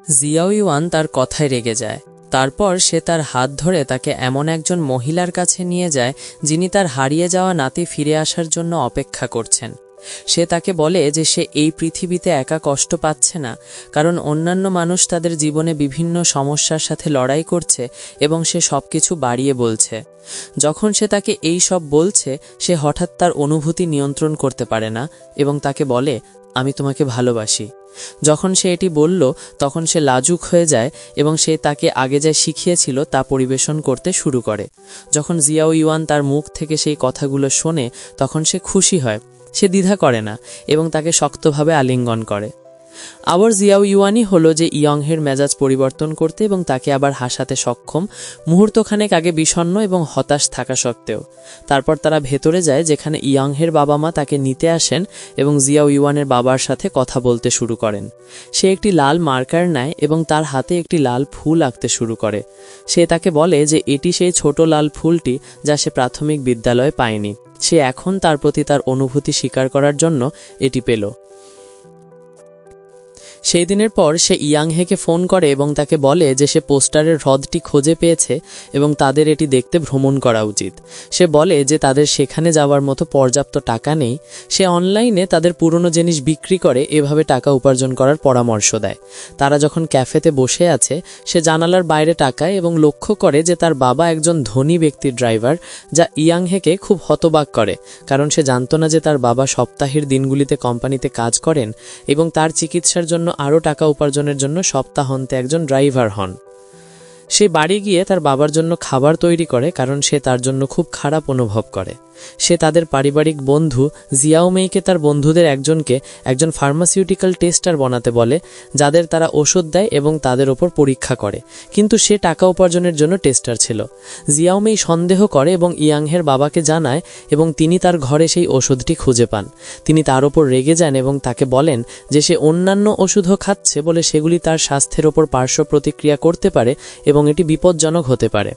Xiao yuan তার কথায় রেগে যায়। তারপর সে তার হাত ধরে তাকে এমন একজন মহিলার কাছে নিয়ে যায় যিনি তার হারিয়ে যাওয়া নাতি ফিরে আসার জন্য অপেক্ষা করছেন। সে তাকে বলে যে সে এই পৃথিবীতে একা কষ্ট পাচ্ছে না, কারণ অন্যান্য মানুষ তাদের জীবনে বিভিন্ন সমস্যার সাথে লড়াই করছে এবং সে সবকিছু বাড়িয়ে বলছে। যখন সে তাকে এই সব বলছে, সে হঠাৎ তার অনুভূতি নিয়ন্ত্রণ করতে পারে না এবং তাকে বলে, আমি তোমাকে ভালোবাসি। যখন সে এটি বলল, তখন সে লাজুক হয়ে যায় এবং সে তাকে আগে যা শিখিয়েছিল তা পরিবেশন করতে শুরু করে। যখন জিয়াও ইউয়ান তার মুখ থেকে সেই কথাগুলো শোনে, তখন সে খুশি হয়। সে দ্বিধা করে না এবং তাকে শক্তভাবে আলিঙ্গন করে। আবার জিয়াও ইউয়ানই হলো যে ইয়ংহের মেজাজ পরিবর্তন করতে এবং তাকে আবার হাসাতে সক্ষম, মুহূর্তখানেক আগে বিষণ্ণ এবং হতাশ থাকা সত্ত্বেও। তারপর তারা ভেতরে যায় যেখানে ইয়ংহের বাবা মা তাকে নিতে আসেন এবং জিয়াও ইউয়ানের বাবার সাথে কথা বলতে শুরু করেন। সে একটি লাল মার্কার নেয় এবং তার হাতে একটি লাল ফুল আঁকতে শুরু করে। সে তাকে বলে যে এটি সেই ছোট লাল ফুলটি যা সে প্রাথমিক বিদ্যালয়ে পায়নি। সে এখন তার প্রতি তার অনুভূতি স্বীকার করার জন্য এটি পেল। সেই দিনের পর সে ইয়াংহেকে ফোন করে এবং তাকে বলে যে সে পোস্টারের হ্রদটি খুঁজে পেয়েছে এবং তাদের এটি দেখতে ভ্রমণ করা উচিত। সে বলে যে তাদের সেখানে যাওয়ার মতো পর্যাপ্ত টাকা নেই। সে অনলাইনে তাদের পুরনো জিনিস বিক্রি করে এভাবে টাকা উপার্জন করার পরামর্শ দেয়। তারা যখন ক্যাফেতে বসে আছে, সে জানালার বাইরে তাকায় এবং লক্ষ্য করে যে তার বাবা একজন ধনী ব্যক্তির ড্রাইভার, যা ইয়াংহেকে খুব হতবাক করে, কারণ সে জানত না যে তার বাবা সপ্তাহের দিনগুলিতে কোম্পানিতে কাজ করেন এবং তার চিকিৎসার জন্য আরও টাকা উপার্জনের জন্য সপ্তাহান্তে একজন ড্রাইভার হন। সে বাড়ি গিয়ে তার বাবার জন্য খাবার তৈরি করে, কারণ সে তার জন্য খুব খারাপ অনুভব করে। সে তাদের পারিবারিক বন্ধু জিয়াও মেইকে তার বন্ধুদের একজনকে একজন ফার্মাসিউটিক্যাল টেস্টার বানাতে বলে, যাদের তারা ওষুধ দেয় এবং তাদের ওপর পরীক্ষা করে, কিন্তু সে টাকা উপার্জনের জন্য টেস্টার ছিল। জিয়াও মেই সন্দেহ করে এবং ইয়াংহের বাবাকে জানায় এবং তিনি তার ঘরে সেই ওষুধটি খুঁজে পান। তিনি তার ওপর রেগে যান এবং তাকে বলেন যে সে অন্যান্য ওষুধও খাচ্ছে বলে সেগুলি তার স্বাস্থ্যের ওপর পার্শ্ব প্রতিক্রিয়া করতে পারে এবং এটি বিপজ্জনক হতে পারে।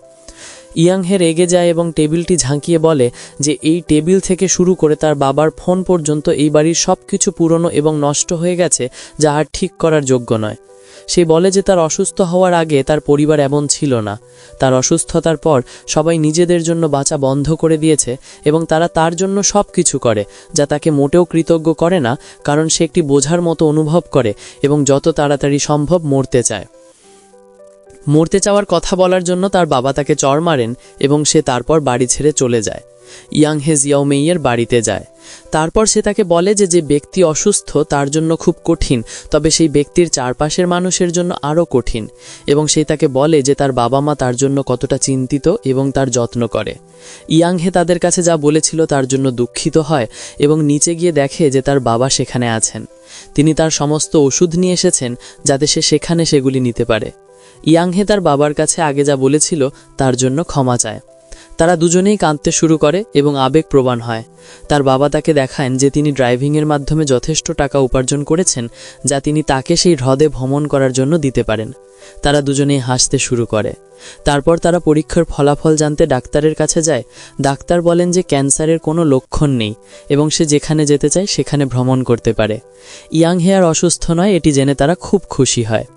ইয়াংহে রেগে যায় এবং টেবিলটি ঝাঁকিয়ে বলে যে এই টেবিল থেকে শুরু করে তার বাবার ফোন পর্যন্ত এই বাড়ির সব কিছু পুরনো এবং নষ্ট হয়ে গেছে, যা আর ঠিক করার যোগ্য নয়। সে বলে যে তার অসুস্থ হওয়ার আগে তার পরিবার এমন ছিল না। তার অসুস্থতার পর সবাই নিজেদের জন্য বাঁচা বন্ধ করে দিয়েছে এবং তারা তার জন্য সব কিছু করে, যা তাকে মোটেও কৃতজ্ঞ করে না, কারণ সে একটি বোঝার মতো অনুভব করে এবং যত তাড়াতাড়ি সম্ভব মরতে চায়। মরতে চাওয়ার কথা বলার জন্য তার বাবা তাকে চড় মারেন এবং সে তারপর বাড়ি ছেড়ে চলে যায়। ইয়াংহে জিয়াও মেইয়ের বাড়িতে যায়। তারপর সে তাকে বলে যে যে ব্যক্তি অসুস্থ তার জন্য খুব কঠিন, তবে সেই ব্যক্তির চারপাশের মানুষের জন্য আরও কঠিন, এবং সে তাকে বলে যে তার বাবা মা তার জন্য কতটা চিন্তিত এবং তার যত্ন করে। ইয়াংহে তাদের কাছে যা বলেছিল তার জন্য দুঃখিত হয় এবং নিচে গিয়ে দেখে যে তার বাবা সেখানে আছেন। তিনি তার সমস্ত ওষুধ নিয়ে এসেছেন যাতে সে সেখানে সেগুলি নিতে পারে। ইয়াংহে তার বাবার কাছে আগে যা বলেছিল তার জন্য ক্ষমা চায়। তারা দুজনেই কাঁদতে শুরু করে এবং আবেগপ্রবণ হয়। তার বাবা তাকে দেখান যে তিনি ড্রাইভিংয়ের মাধ্যমে যথেষ্ট টাকা উপার্জন করেছেন, যা তিনি তাকে সেই হ্রদে ভ্রমণ করার জন্য দিতে পারেন। তারা দুজনেই হাসতে শুরু করে। তারপর তারা পরীক্ষার ফলাফল জানতে ডাক্তারের কাছে যায়। ডাক্তার বলেন যে ক্যান্সারের কোনো লক্ষণ নেই এবং সে যেখানে যেতে চায় সেখানে ভ্রমণ করতে পারে। ইয়াংহে আর অসুস্থ নয়, এটি জেনে তারা খুব খুশি হয়।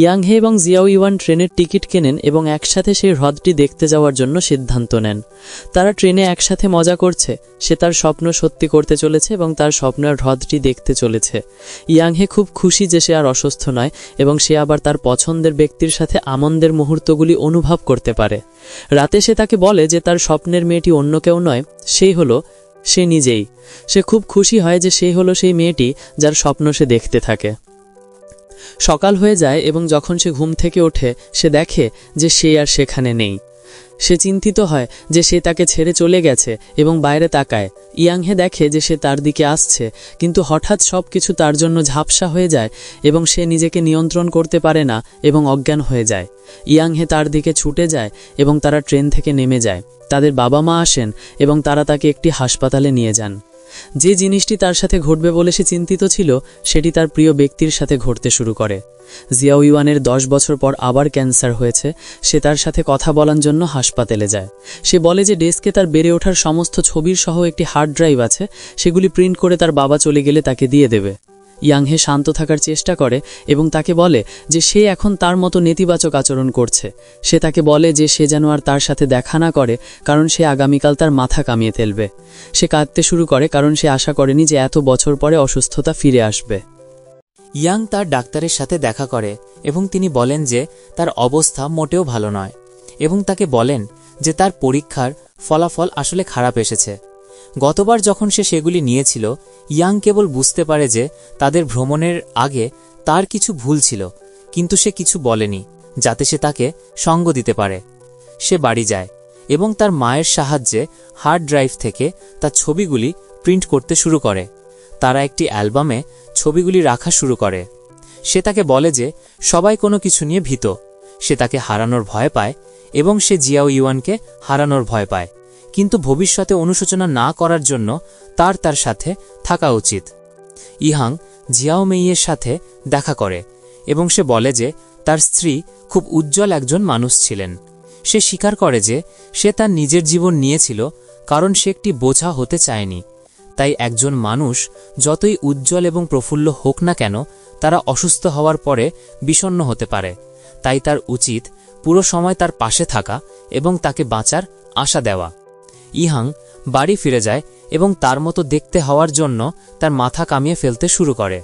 ইয়াংহে এবং জিয়াও ইউয়ান ট্রেনের টিকিট কেনেন এবং একসাথে সেই হ্রদটি দেখতে যাওয়ার জন্য সিদ্ধান্ত নেন। তারা ট্রেনে একসাথে মজা করছে। সে তার স্বপ্ন সত্যি করতে চলেছে এবং তার স্বপ্নের হ্রদটি দেখতে চলেছে। ইয়াংহে খুব খুশি যে সে আর অসুস্থ নয় এবং সে আবার তার পছন্দের ব্যক্তির সাথে আনন্দের মুহূর্তগুলি অনুভব করতে পারে। রাতে সে তাকে বলে যে তার স্বপ্নের মেয়েটি অন্য কেউ নয়, সেই হলো সে নিজেই। সে খুব খুশি হয় যে সেই হলো সেই মেয়েটি যার স্বপ্ন সে দেখতে থাকে। সকাল হয়ে যায় এবং যখন সে ঘুম থেকে ওঠে সে দেখে যে সে আর সেখানে নেই। সে চিন্তিত হয় যে সে তাকে ছেড়ে চলে গেছে এবং বাইরে তাকায়। ইয়াংহে দেখে যে সে তার দিকে আসছে, কিন্তু হঠাৎ সব কিছু তার জন্য ঝাপসা হয়ে যায় এবং সে নিজেকে নিয়ন্ত্রণ করতে পারে না এবং অজ্ঞান হয়ে যায়। ইয়াংহে তার দিকে ছুটে যায় এবং তারা ট্রেন থেকে নেমে যায়। তাদের বাবা মা আসেন এবং তারা তাকে একটি হাসপাতালে নিয়ে যান। যে জিনিসটি তার সাথে ঘটবে বলে সে চিন্তিত ছিল, সেটি তার প্রিয় ব্যক্তির সাথে ঘটতে শুরু করে। জিয়াও ইউয়ানের 10 বছর পর আবার ক্যান্সার হয়েছে। সে তার সাথে কথা বলার জন্য হাসপাতালে যায়। সে বলে যে ডেস্কে তার বেড়ে ওঠার সমস্ত ছবির সহ একটি হার্ড ড্রাইভ আছে, সেগুলি প্রিন্ট করে তার বাবা চলে গেলে তাকে দিয়ে দেবে। ইয়াংহে শান্ত থাকার চেষ্টা করে এবং তাকে বলে যে সে এখন তার মতো নেতিবাচক আচরণ করছে। সে তাকে বলে যে সে যেন আর তার সাথে দেখা না করে, কারণ সে আগামীকাল তার মাথা কামিয়ে ফেলবে। সে কাঁদতে শুরু করে কারণ সে আশা করেনি যে এত বছর পরে অসুস্থতা ফিরে আসবে। ইয়াং তার ডাক্তারের সাথে দেখা করে এবং তিনি বলেন যে তার অবস্থা মোটেও ভালো নয় এবং তাকে বলেন যে তার পরীক্ষার ফলাফল আসলে খারাপ এসেছে। গতবার যখন সে সেগুলি নিয়েছিল, ইয়াং কেবল বুঝতে পারে যে তাদের ভ্রমণের আগে তার কিছু ভুল ছিল, কিন্তু সে কিছু বলেনি যাতে সে তাকে সঙ্গ দিতে পারে। সে বাড়ি যায় এবং তার মায়ের সাহায্যে হার্ড ড্রাইভ থেকে তার ছবিগুলি প্রিন্ট করতে শুরু করে। তারা একটি অ্যালবামে ছবিগুলি রাখা শুরু করে। সে তাকে বলে যে সবাই কোনো কিছু নিয়ে ভীত। সে তাকে হারানোর ভয় পায় এবং সে জিয়াও ইউয়ানকে হারানোর ভয় পায়, কিন্তু ভবিষ্যতে অনুশোচনা না করার জন্য তার সাথে থাকা উচিত। ইহাং জিয়াও মেইয়ের সাথে দেখা করে এবং সে বলে যে তার স্ত্রী খুব উজ্জ্বল একজন মানুষ ছিলেন। সে স্বীকার করে যে সে তার নিজের জীবন নিয়েছিল কারণ সে একটি বোঝা হতে চায়নি। তাই একজন মানুষ যতই উজ্জ্বল এবং প্রফুল্ল হোক না কেন, তারা অসুস্থ হওয়ার পরে বিষণ্ণ হতে পারে। তাই তার উচিত পুরো সময় তার পাশে থাকা এবং তাকে বাঁচার আশা দেওয়া। ইহাং বাড়ি ফিরে যায় এবং তার মতো দেখতে হওয়ার জন্য তার মাথা কামিয়ে ফেলতে শুরু করে।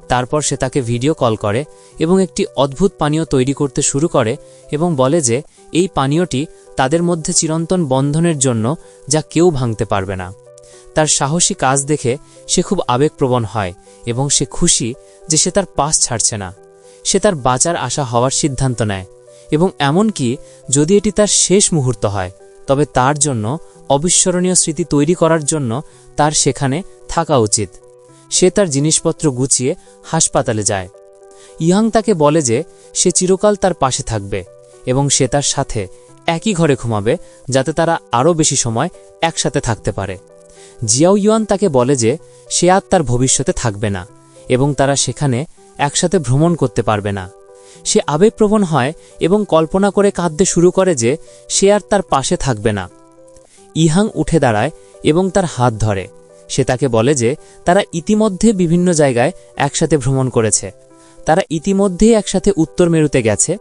তারপর সে তাকে ভিডিও কল করে এবং একটি অদ্ভুত পানীয় তৈরি করতে শুরু করে এবং বলে যে এই পানীয়টি তাদের মধ্যে চিরন্তন বন্ধনের জন্য, যা কেউ ভাঙতে পারবে না। তার সাহসী কাজ দেখে সে খুব আবেগপ্রবণ হয় এবং সে খুশি যে সে তার পাশ ছাড়ছে না। সে তার বাঁচার আশা হওয়ার সিদ্ধান্ত নেয় এবং এমনকি যদি এটি তার শেষ মুহূর্ত হয়, তবে তার জন্য অবিস্মরণীয় স্মৃতি তৈরি করার জন্য তার সেখানে থাকা উচিত। সে তার জিনিসপত্র গুছিয়ে হাসপাতালে যায়। ইয়াং তাকে বলে যে সে চিরকাল তার পাশে থাকবে এবং সে তার সাথে একই ঘরে ঘুমাবে, যাতে তারা আরও বেশি সময় একসাথে থাকতে পারে। জিয়াও ইউয়ান তাকে বলে যে সে আর তার ভবিষ্যতে থাকবে না এবং তারা সেখানে একসাথে ভ্রমণ করতে পারবে না। সে আবেগপ্রবণ হয় এবং কল্পনা করে কাঁদতে শুরু করে যে সে আর তার পাশে থাকবে না। ইহাং উঠে দাঁড়ায় এবং তার হাত ধরে। সে তাকে বলে যে তারা ইতিমধ্যে বিভিন্ন জায়গায় একসাথে ভ্রমণ করেছে। তারা ইতিমধ্যেই একসাথে উত্তর মেরুতে গেছে,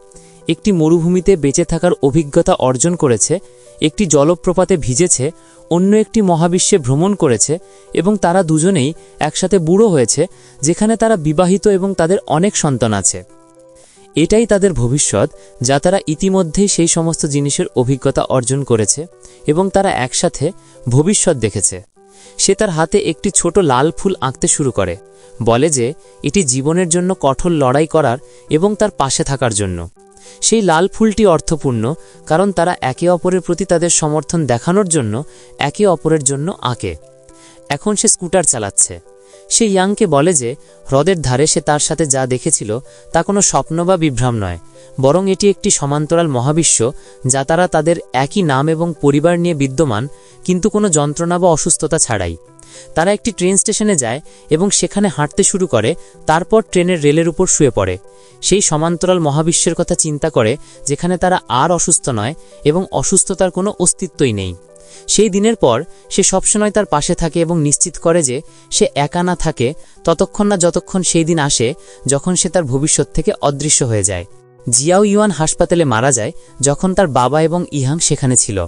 একটি মরুভূমিতে বেঁচে থাকার অভিজ্ঞতা অর্জন করেছে, একটি জলপ্রপাতে ভিজেছে, অন্য একটি মহাবিশ্বে ভ্রমণ করেছে এবং তারা দুজনেই একসাথে বুড়ো হয়েছে, যেখানে তারা বিবাহিত এবং তাদের অনেক সন্তান আছে। এটাই তাদের ভবিষ্যৎ, যা তারা ইতিমধ্যেই সেই সমস্ত জিনিসের অভিজ্ঞতা অর্জন করেছে এবং তারা একসাথে ভবিষ্যৎ দেখেছে। সে তার হাতে একটি ছোট লাল ফুল আঁকতে শুরু করে, বলে যে এটি জীবনের জন্য কঠোর লড়াই করার এবং তার পাশে থাকার জন্য। সেই লাল ফুলটি অর্থপূর্ণ কারণ তারা একে অপরের প্রতি তাদের সমর্থন দেখানোর জন্য একে অপরের জন্য আঁকে। এখন সে স্কুটার চালাচ্ছে। সে ইয়াংকে বলে যে হ্রদের ধারে সে তার সাথে যা দেখেছিল তা কোনো স্বপ্ন বা বিভ্রম নয়, বরং এটি একটি সমান্তরাল মহাবিশ্ব, যা তারা তাদের একই নাম এবং পরিবার নিয়ে বিদ্যমান, কিন্তু কোনো যন্ত্রণা বা অসুস্থতা ছাড়াই। তারা একটি ট্রেন স্টেশনে যায় এবং সেখানে হাঁটতে শুরু করে, তারপর ট্রেনের রেলের উপর শুয়ে পড়ে। সেই সমান্তরাল মহাবিশ্বের কথা চিন্তা করে যেখানে তারা আর অসুস্থ নয় এবং অসুস্থতার কোনো অস্তিত্বই নেই। সেই দিনের পর সে সবসময় তার পাশে থাকে এবং নিশ্চিত করে যে সে একা না থাকে ততক্ষণ না যতক্ষণ সেই দিন আসে যখন সে তার ভবিষ্যৎ থেকে অদৃশ্য হয়ে যায়। জিয়াও ইউয়ান হাসপাতালে মারা যায় যখন তার বাবা এবং ইহাং সেখানে ছিল।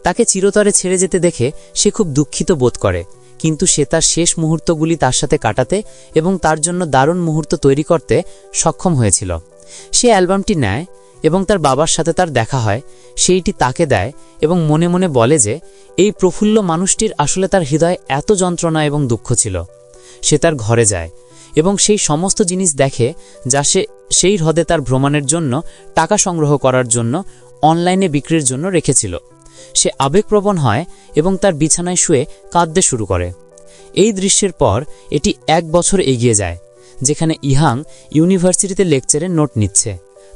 তাকে চিরতরে ছেড়ে যেতে দেখে সে খুব দুঃখিত বোধ করে, কিন্তু সে তার শেষ মুহূর্তগুলি তার সাথে কাটাতে এবং তার জন্য দারুণ মুহূর্ত তৈরি করতে সক্ষম হয়েছিল। সে অ্যালবামটি নেয় এবং তার বাবার সাথে তার দেখা হয়। সেইটি তাকে দেয় এবং মনে মনে বলে যে এই প্রফুল্ল মানুষটির আসলে তার হৃদয়ে এত যন্ত্রণা এবং দুঃখ ছিল। সে তার ঘরে যায় এবং সেই সমস্ত জিনিস দেখে যা সে সেই হ্রদে তার ভ্রমণের জন্য টাকা সংগ্রহ করার জন্য অনলাইনে বিক্রির জন্য রেখেছিল। সে আবেগপ্রবণ হয় এবং তার বিছানায় শুয়ে কাঁদতে শুরু করে। এই দৃশ্যের পর এটি 1 বছর এগিয়ে যায়, যেখানে ইহাং ইউনিভার্সিটিতে লেকচারের নোট নিচ্ছে।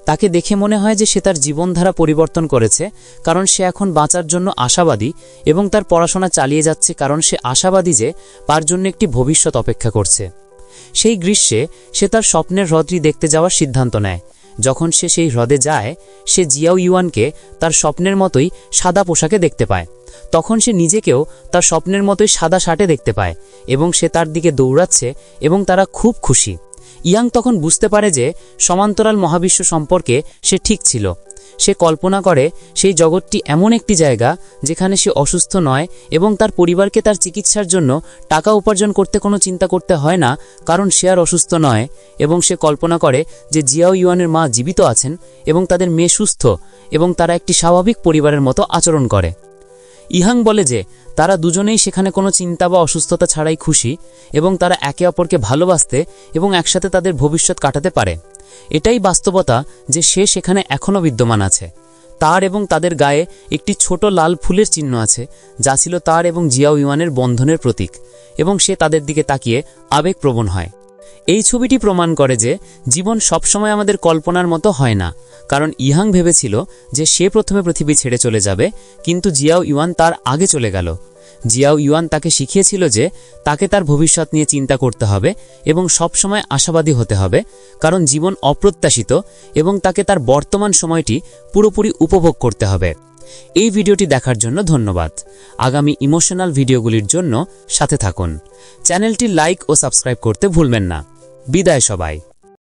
তাকে দেখে মনে হয় যে সে তার জীবনধারা পরিবর্তন করেছে, কারণ সে এখন বাঁচার জন্য আশাবাদী এবং তার পড়াশোনা চালিয়ে যাচ্ছে, কারণ সে আশাবাদী যে তার জন্য একটি ভবিষ্যৎ অপেক্ষা করছে। সেই গ্রীষ্মে সে তার স্বপ্নের হ্রদটি দেখতে যাওয়ার সিদ্ধান্ত নেয়। যখন সে সেই হ্রদে যায়, সে জিয়াও ইউয়ানকে তার স্বপ্নের মতোই সাদা পোশাকে দেখতে পায়। তখন সে নিজেকেও তার স্বপ্নের মতোই সাদা শার্টে দেখতে পায় এবং সে তার দিকে দৌড়াচ্ছে এবং তারা খুব খুশি। ইয়াং তখন বুঝতে পারে যে সমান্তরাল মহাবিশ্ব সম্পর্কে সে ঠিক ছিল। সে কল্পনা করে সেই জগৎটি এমন একটি জায়গা যেখানে সে অসুস্থ নয় এবং তার পরিবারকে তার চিকিৎসার জন্য টাকা উপার্জন করতে কোনো চিন্তা করতে হয় না, কারণ সে আর অসুস্থ নয়। এবং সে কল্পনা করে যে জিয়াও ইউয়ানের মা জীবিত আছেন এবং তাদের মেয়ে সুস্থ এবং তারা একটি স্বাভাবিক পরিবারের মতো আচরণ করে। ইহাং বলে যে তারা দুজনেই সেখানে কোনো চিন্তা বা অসুস্থতা ছাড়াই খুশি এবং তারা একে অপরকে ভালোবাসতে এবং একসাথে তাদের ভবিষ্যৎ কাটাতে পারে। এটাই বাস্তবতা যে সে সেখানে এখনও বিদ্যমান আছে। তার এবং তাদের গায়ে একটি ছোট লাল ফুলের চিহ্ন আছে, যা ছিল তার এবং জিয়াও ইউয়ানের বন্ধনের প্রতীক, এবং সে তাদের দিকে তাকিয়ে আবেগপ্রবণ হয়। এই ছবিটি প্রমাণ করে যে জীবন সবসময় আমাদের কল্পনার মতো হয় না, কারণ ইহাং ভেবেছিল যে সে প্রথমে পৃথিবী ছেড়ে চলে যাবে, কিন্তু জিয়াও ইউয়ান তার আগে চলে গেল। জিয়াও ইউয়ান তাকে শিখিয়েছিল যে তাকে তার ভবিষ্যৎ নিয়ে চিন্তা করতে হবে এবং সবসময় আশাবাদী হতে হবে, কারণ জীবন অপ্রত্যাশিত এবং তাকে তার বর্তমান সময়টি পুরোপুরি উপভোগ করতে হবে। এই ভিডিওটি দেখার জন্য ধন্যবাদ। আগামী ইমোশনাল ভিডিওগুলির জন্য সাথে থাকুন। চ্যানেলটি লাইক ও সাবস্ক্রাইব করতে ভুলবেন না। বিদায় সবাই।